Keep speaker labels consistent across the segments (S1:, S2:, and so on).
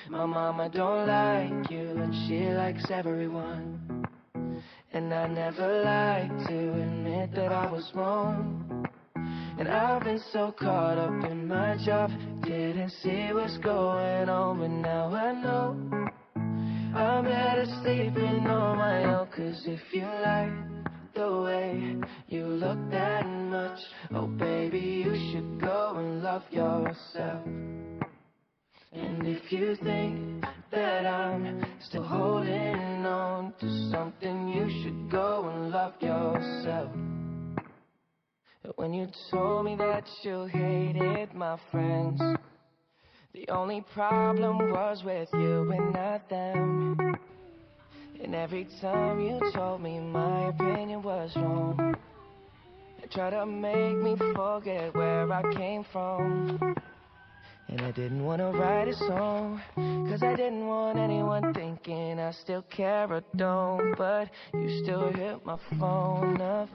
S1: my mama don't like you and she likes everyone. And I never like to admit that I was wrong. And I've been so caught up in my job, didn't see what's going on, but now I know I'm better sleeping on my own. Cause if you like the way you look that much, oh baby, you should go and love yourself. And if you think that I'm still holding on to something, you should go and love yourself. When you told me that you hated my friends, the only problem was with you and not them. And every time you told me my opinion was wrong, you tried to make me forget where I came from. And I didn't want to write a song, cause I didn't want anyone thinking I still care or don't. But you still hit my phone up,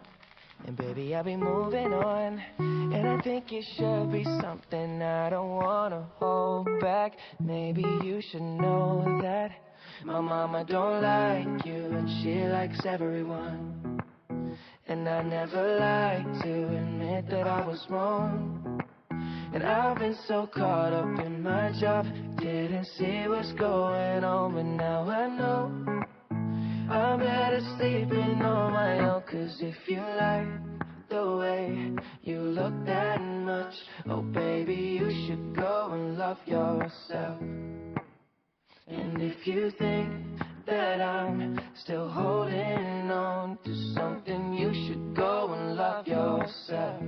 S1: and baby, I'll be moving on. And I think it should be something I don't wanna hold back. Maybe you should know that my mama don't like you and she likes everyone. And I never like to admit that I was wrong. And I've been so caught up in my job, didn't see what's going on, but now I know I'm better sleeping on my own. Cause if you like the way you look that much, oh baby, you should go and love yourself. And if you think that I'm still holding on to something, you should go and love yourself.